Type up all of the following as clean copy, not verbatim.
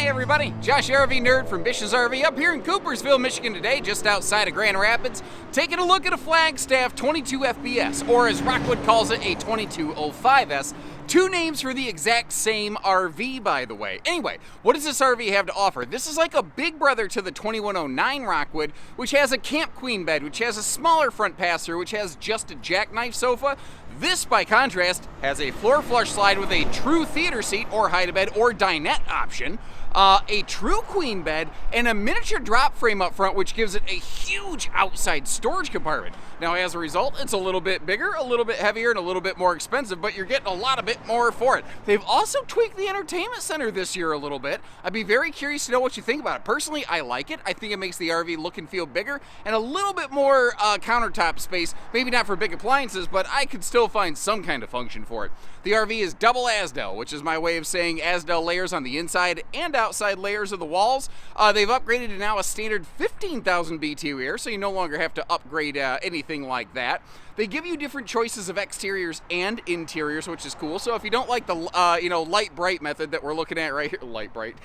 Hey everybody, Josh RV Nerd from Bish's RV up here in Coopersville, Michigan today, just outside of Grand Rapids, taking a look at a Flagstaff 22FBS, or as Rockwood calls it, a 2205S. Two names for the exact same RV, by the way. Anyway, what does this RV have to offer? This is like a big brother to the 2109 Rockwood, which has a camp queen bed, which has a smaller front pass-through, which has just a jackknife sofa. This, by contrast, has a floor flush slide with a true theater seat or hide-a-bed or dinette option, a true queen bed, and a miniature drop frame up front, which gives it a huge outside storage compartment. Now, as a result, it's a little bit bigger, a little bit heavier, and a little bit more expensive, but you're getting a lot of bit more for it. They've also tweaked the entertainment center this year a little bit. I'd be very curious to know what you think about it. Personally, I like it. I think it makes the RV look and feel bigger and a little bit more countertop space. Maybe not for big appliances, but I could still find some kind of function for it. The RV is double azdel, which is my way of saying azdel layers on the inside and outside layers of the walls. They've upgraded to now a standard 15,000 BTU air, so you no longer have to upgrade anything like that. They give you different choices of exteriors and interiors, which is cool. So if you don't like the light bright method that we're looking at right here, light bright,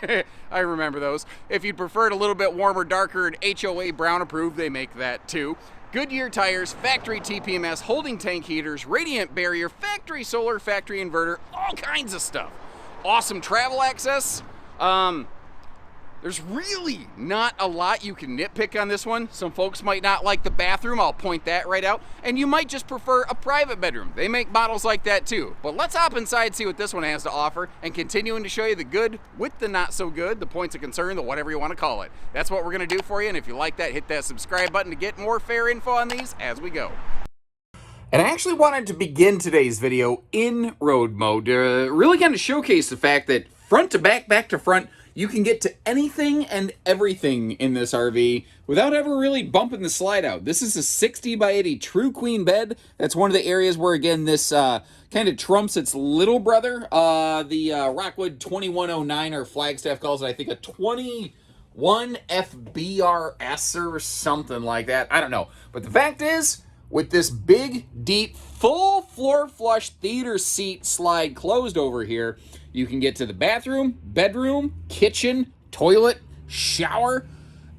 I remember those. If you'd prefer it a little bit warmer, darker, and HOA brown approved, they make that too. Goodyear tires, factory TPMS, holding tank heaters, radiant barrier, factory solar, factory inverter, all kinds of stuff. Awesome travel access. There's really not a lot you can nitpick on this one. Some folks might not like the bathroom, I'll point that right out, and you might just prefer a private bedroom. They make models like that too. But let's hop inside, see what this one has to offer, and continuing to show you the good with the not so good, the points of concern, the whatever you want to call it. That's what we're gonna do for you, and if you like that, hit that subscribe button to get more fair info on these as we go. And I actually wanted to begin today's video in road mode to really kind of showcase the fact that front to back, back to front, you can get to anything and everything in this RV without ever really bumping the slide out. This is a 60 by 80 true queen bed. That's one of the areas where, again, this kind of trumps its little brother, the Rockwood 2109, or Flagstaff calls it, I think, a 21FBRS or something like that. I don't know. But the fact is, with this big, deep, full floor flush theater seat slide closed over here, you can get to the bathroom, bedroom, kitchen, toilet, shower.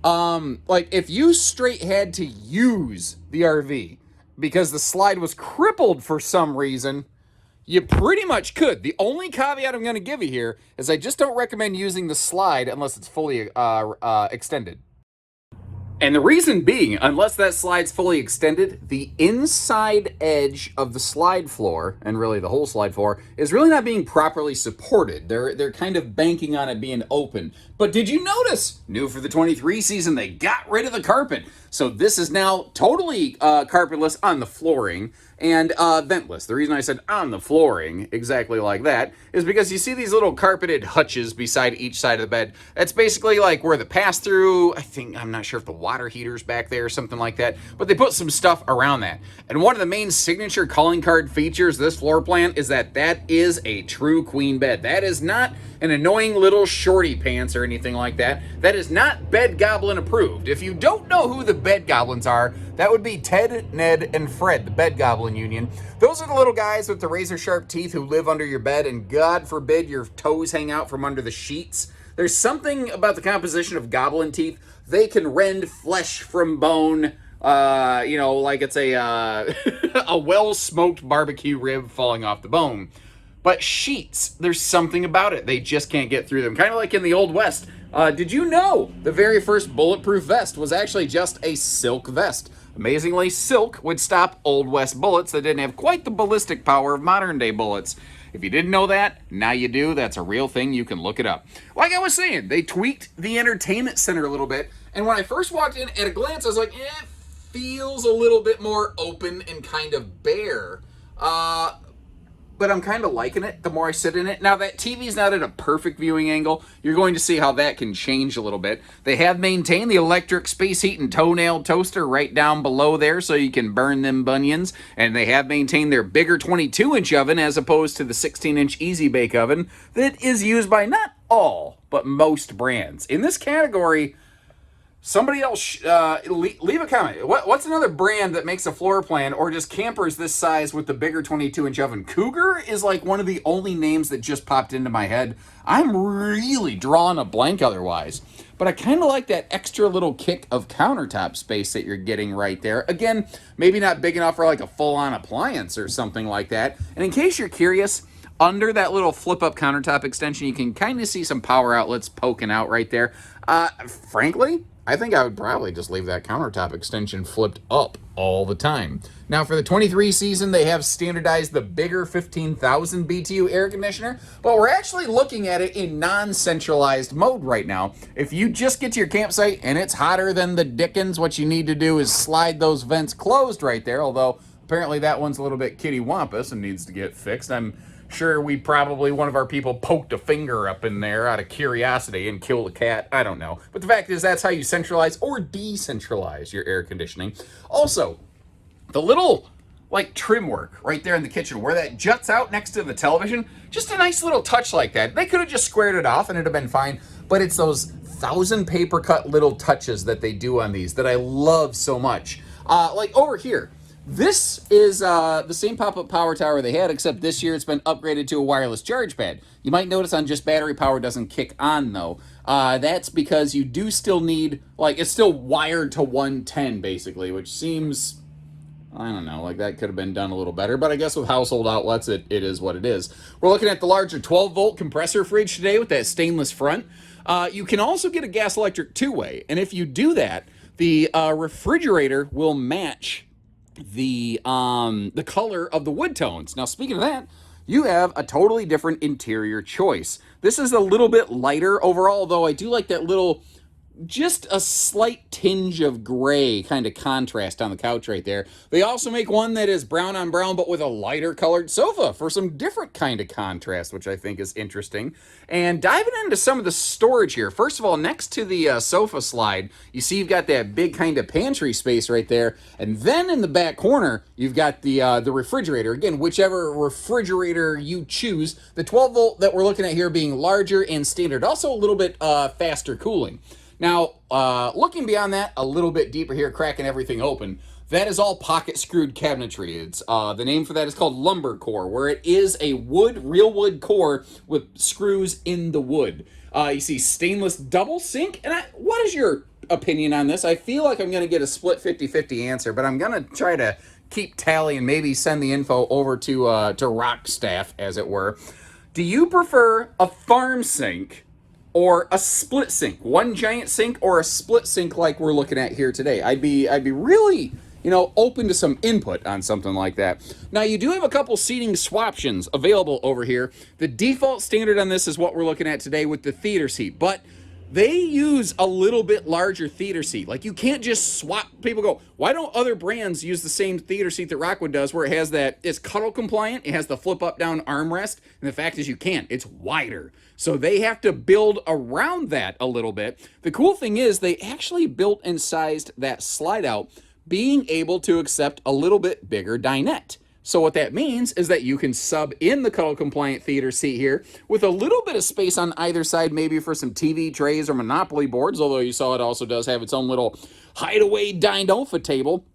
Like, if you straight had to use the RV because the slide was crippled for some reason, you pretty much could. The only caveat I'm going to give you here is I just don't recommend using the slide unless it's fully extended. And the reason being, unless that slide's fully extended, the inside edge of the slide floor, and really the whole slide floor, is really not being properly supported. They're kind of banking on it being open. But did you notice, new for the 23 season, they got rid of the carpet. So this is now totally carpetless on the flooring and ventless. The reason I said on the flooring, exactly like that, is because you see these little carpeted hutches beside each side of the bed. That's basically like where the pass-through, I'm not sure if the water heater's back there or something like that, but they put some stuff around that. And one of the main signature calling card features of this floor plan is that is a true queen bed. That is not an annoying little shorty pants or anything like that. That is not Bed Goblin approved. If you don't know who the Bed Goblins are, that would be Ted, Ned, and Fred, the Bed Goblin Union. Those are the little guys with the razor sharp teeth who live under your bed, and God forbid your toes hang out from under the sheets. There's something about the composition of goblin teeth. They can rend flesh from bone, like it's a a well-smoked barbecue rib falling off the bone. But sheets, there's something about it. They just can't get through them. Kind of like in the Old West. Did you know the very first bulletproof vest was actually just a silk vest? Amazingly, silk would stop Old West bullets that didn't have quite the ballistic power of modern day bullets. If you didn't know that, now you do. That's a real thing. You can look it up. Like I was saying, they tweaked the entertainment center a little bit. And when I first walked in, at a glance, I was like, it feels a little bit more open and kind of bare. But I'm kind of liking it the more I sit in it. Now, that TV's not at a perfect viewing angle. You're going to see how that can change a little bit. They have maintained the electric space heat and toenail toaster right down below there so you can burn them bunions. And they have maintained their bigger 22-inch oven as opposed to the 16-inch Easy Bake oven that is used by not all, but most brands. In this category, Somebody else, leave a comment. What's another brand that makes a floor plan or just campers this size with the bigger 22-inch oven? Cougar is like one of the only names that just popped into my head. I'm really drawing a blank otherwise. But I kind of like that extra little kick of countertop space that you're getting right there. Again, maybe not big enough for like a full-on appliance or something like that. And in case you're curious, under that little flip-up countertop extension, you can kind of see some power outlets poking out right there. Frankly, I think I would probably just leave that countertop extension flipped up all the time. Now, for the 23 season, they have standardized the bigger 15,000 BTU air conditioner, but we're actually looking at it in non-centralized mode right now. If you just get to your campsite and it's hotter than the dickens, what you need to do is slide those vents closed right there, although apparently that one's a little bit kitty-wampus and needs to get fixed. I'm sure one of our people poked a finger up in there out of curiosity and killed a cat. I don't know. But the fact is, that's how you centralize or decentralize your air conditioning. Also, the little like trim work right there in the kitchen where that juts out next to the television, just a nice little touch like that. They could have just squared it off and it'd have been fine, but it's those 1,000 paper cut little touches that they do on these that I love so much. Like over here, this is the same pop-up power tower they had, except this year it's been upgraded to a wireless charge pad. You might notice on just battery power doesn't kick on, though. That's because you do still need, like, it's still wired to 110, basically, which seems, I don't know, like that could have been done a little better, but I guess with household outlets, it is what it is. We're looking at the larger 12-volt compressor fridge today with that stainless front. You can also get a gas-electric two-way, and if you do that, the refrigerator will match the color of the wood tones. Now, speaking of that, you have a totally different interior choice. This is a little bit lighter overall, though I do like that little, just a slight tinge of gray kind of contrast on the couch right there. They also make one that is brown on brown, but with a lighter colored sofa for some different kind of contrast, which I think is interesting. And diving into some of the storage here. First of all, next to the sofa slide, you see you've got that big kind of pantry space right there. And then in the back corner, you've got the refrigerator. Again, whichever refrigerator you choose. The 12 volt that we're looking at here being larger and standard. Also a little bit faster cooling. Now, looking beyond that, a little bit deeper here, cracking everything open, that is all pocket screwed cabinetry. It's the name for that is called lumber core, where it is a real wood core with screws in the wood. You see stainless double sink. And what is your opinion on this? I feel like I'm going to get a split 50-50 answer, but I'm going to try to keep tally and maybe send the info over to Rockstaff, as it were. Do you prefer a farm sink or a split sink, one giant sink or a split sink like we're looking at here today? I'd be really, open to some input on something like that. Now, you do have a couple seating swaptions available over here. The default standard on this is what we're looking at today with the theater seat, but they use a little bit larger theater seat. Like, you can't just swap. People go, why don't other brands use the same theater seat that Rockwood does, where it has it's cuddle compliant, it has the flip up down armrest, and the fact is you can't. It's wider. So they have to build around that a little bit. The cool thing is they actually built and sized that slide out, being able to accept a little bit bigger dinette. So what that means is that you can sub in the cuddle compliant theater seat here with a little bit of space on either side, maybe for some TV trays or Monopoly boards, although you saw it also does have its own little hideaway Dinofa table.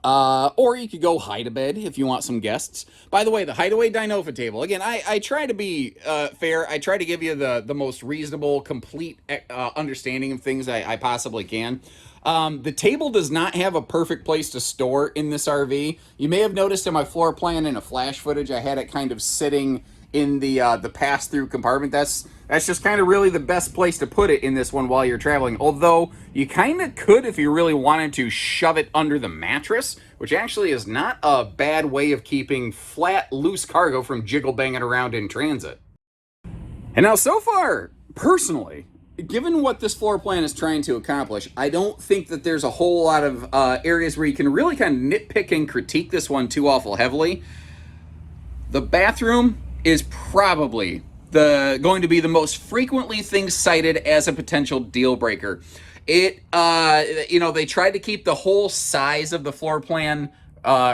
Or you could go hide-a-bed if you want some guests. By the way, the hideaway Dinofa table, again, I try to be fair. I try to give you the most reasonable, complete understanding of things I possibly can. The table does not have a perfect place to store in this RV. You may have noticed in my floor plan in a flash footage, I had it kind of sitting in the pass-through compartment. That's just kind of really the best place to put it in this one while you're traveling. Although you kind of could, if you really wanted to, shove it under the mattress, which actually is not a bad way of keeping flat, loose cargo from jiggle banging around in transit. And now, so far, personally, given what this floor plan is trying to accomplish, I don't think that there's a whole lot of areas where you can really kind of nitpick and critique this one too awful heavily. The bathroom is probably going to be the most frequently things cited as a potential deal breaker. They tried to keep the whole size of the floor plan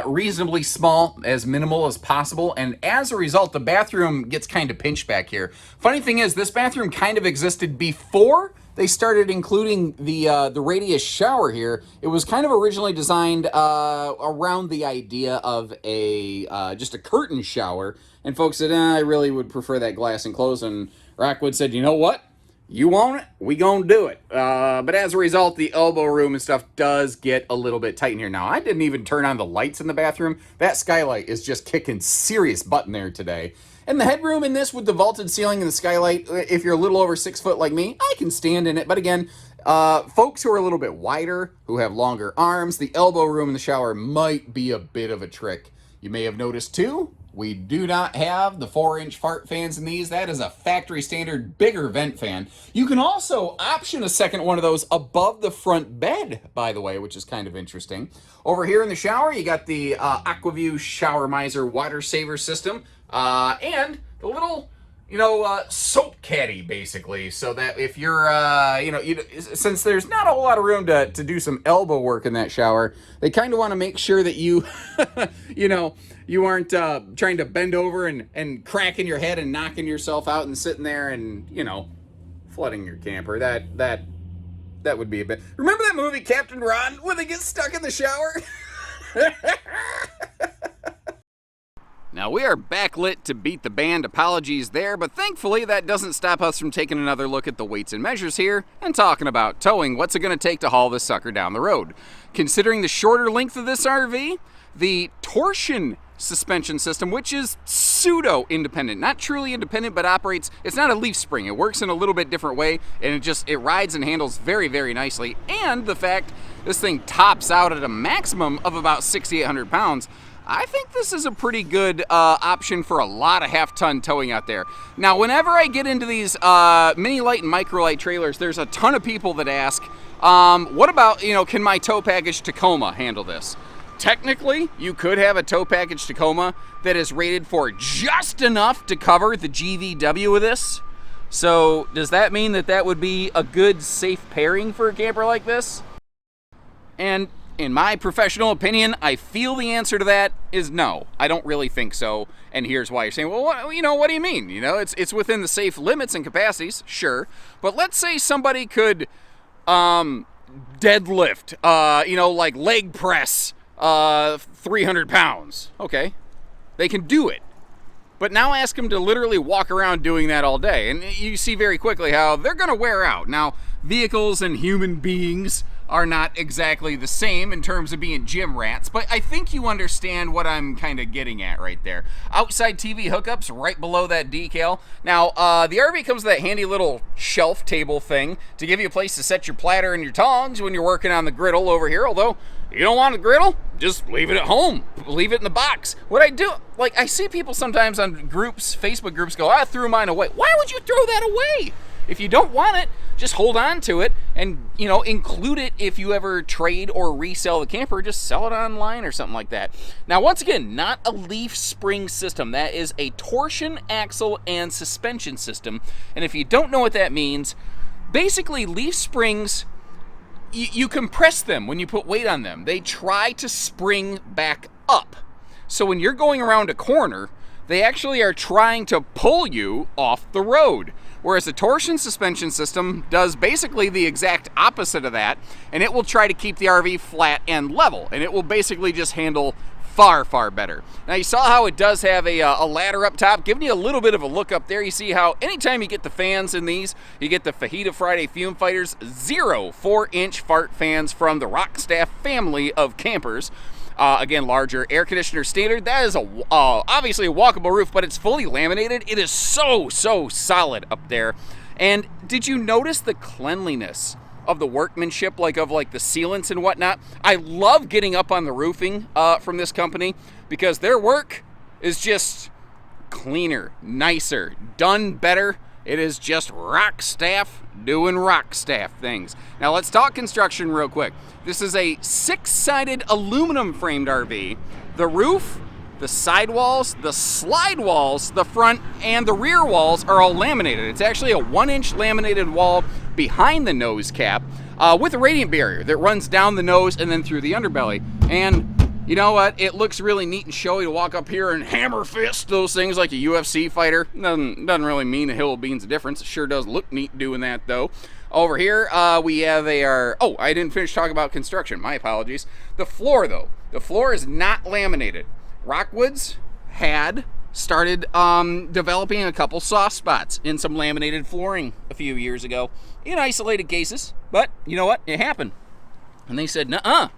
reasonably small, as minimal as possible, and as a result, the bathroom gets kind of pinched back here. Funny thing is, this bathroom kind of existed before they started including the radius shower here. It was kind of originally designed around the idea of a just a curtain shower, and folks said, I really would prefer that glass enclosed, and Rockwood said, you know what? You want it, we gonna do it. But as a result, the elbow room and stuff does get a little bit tight in here. Now, I didn't even turn on the lights in the bathroom. That skylight is just kicking serious butt in there today. And the headroom in this with the vaulted ceiling and the skylight, if you're a little over 6 foot like me, I can stand in it. But again, folks who are a little bit wider, who have longer arms, the elbow room in the shower might be a bit of a trick. You may have noticed too, we do not have the 4-inch fart fans in these. That is a factory standard bigger vent fan. You can also option a second one of those above the front bed, by the way, which is kind of interesting. Over here in the shower, you got the AquaView Shower Miser water saver system, and the little, soap caddy, basically, so that if you're, since there's not a whole lot of room to do some elbow work in that shower, they kind of want to make sure that you, you aren't trying to bend over and cracking your head and knocking yourself out and sitting there and, flooding your camper. That would be a bit... Remember that movie, Captain Ron, when they get stuck in the shower? Now, we are backlit to beat the band. Apologies there, but thankfully that doesn't stop us from taking another look at the weights and measures here and talking about towing. What's it going to take to haul this sucker down the road? Considering the shorter length of this RV, the torsion suspension system, which is pseudo-independent, not truly independent, but operates, it's not a leaf spring. It works in a little bit different way, and it rides and handles very, very nicely. And the fact this thing tops out at a maximum of about 6,800 pounds, I think this is a pretty good option for a lot of half-ton towing out there. Now, whenever I get into these mini light and micro light trailers, there's a ton of people that ask, what about, can my tow package Tacoma handle this? Technically, you could have a tow package Tacoma that is rated for just enough to cover the GVW of this. So, does that mean that would be a good, safe pairing for a camper like this? And in my professional opinion, I feel the answer to that is no. I don't really think so. And here's why. You're saying, well, what do you mean? It's within the safe limits and capacities, sure. But let's say somebody could deadlift, like leg press 300 pounds. Okay, they can do it. But now ask them to literally walk around doing that all day. And you see very quickly how they're going to wear out. Now, vehicles and human beings are not exactly the same in terms of being gym rats, but I think you understand what I'm kind of getting at right there. Outside TV hookups right below that decal. Now, the RV comes with that handy little shelf table thing to give you a place to set your platter and your tongs when you're working on the griddle over here, although you don't want a griddle, just leave it at home. Leave it in the box. What I do, I see people sometimes on groups, Facebook groups go, I threw mine away. Why would you throw that away? If you don't want it, just hold on to it and, include it if you ever trade or resell the camper. Just sell it online or something like that. Now, once again, not a leaf spring system. That is a torsion axle and suspension system. And if you don't know what that means, basically leaf springs, you compress them when you put weight on them. They try to spring back up. So when you're going around a corner, they actually are trying to pull you off the road. Whereas the torsion suspension system does basically the exact opposite of that, and it will try to keep the RV flat and level, and it will basically just handle far, far better. Now, you saw how it does have a ladder up top, giving you a little bit of a look up there. You see how anytime you get the fans in these, you get the Fajita Friday Fume Fighters 0 4-inch fart fans from the Rockstaff family of campers. Again, larger air conditioner standard. That is obviously a walkable roof, but it's fully laminated. It is so solid up there. And did you notice the cleanliness of the workmanship, of the sealants and whatnot? I love getting up on the roofing from this company because their work is just cleaner, nicer, done better. It is just Rockstaff doing Rockstaff things. Now let's talk construction real quick. This is a 6-sided aluminum framed RV. The roof, the sidewalls, the slide walls, the front and the rear walls are all laminated. It's actually a 1-inch laminated wall behind the nose cap with a radiant barrier that runs down the nose and then through the underbelly. And you know what? It looks really neat and showy to walk up here and hammer fist those things like a UFC fighter. Doesn't really mean a hill of beans of difference. It sure does look neat doing that, though. Over here, we have oh, I didn't finish talking about construction. My apologies. The floor, though. The floor is not laminated. Rockwoods had started developing a couple soft spots in some laminated flooring a few years ago in isolated cases. But you know what? It happened. And they said, nuh-uh,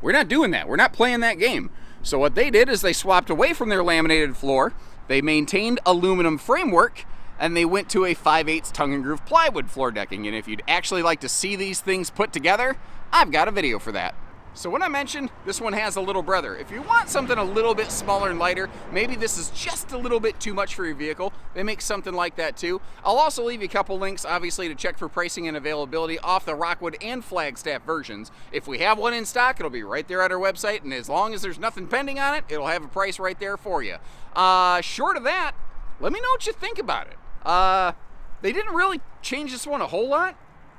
we're not doing that. We're not playing that game. So what they did is they swapped away from their laminated floor. They maintained aluminum framework, and they went to a 5/8 tongue and groove plywood floor decking. And if you'd actually like to see these things put together, I've got a video for that. So when I mentioned this one has a little brother, if you want something a little bit smaller and lighter, maybe this is just a little bit too much for your vehicle, they make something like that too. I'll also leave you a couple links, obviously, to check for pricing and availability off the Rockwood and Flagstaff versions. If we have one in stock, it'll be right there at our website, and as long as there's nothing pending on it, it'll have a price right there for you. Short of that, let me know what you think about it. They didn't really change this one a whole lot,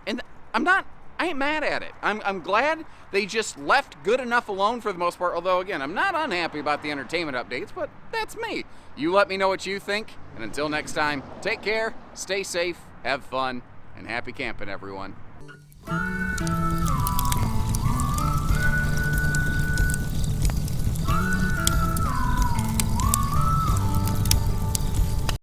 and I ain't mad at it. I'm glad they just left good enough alone for the most part, although again, I'm not unhappy about the entertainment updates, but that's me. You let me know what you think, and until next time, take care, stay safe, have fun, and happy camping, everyone.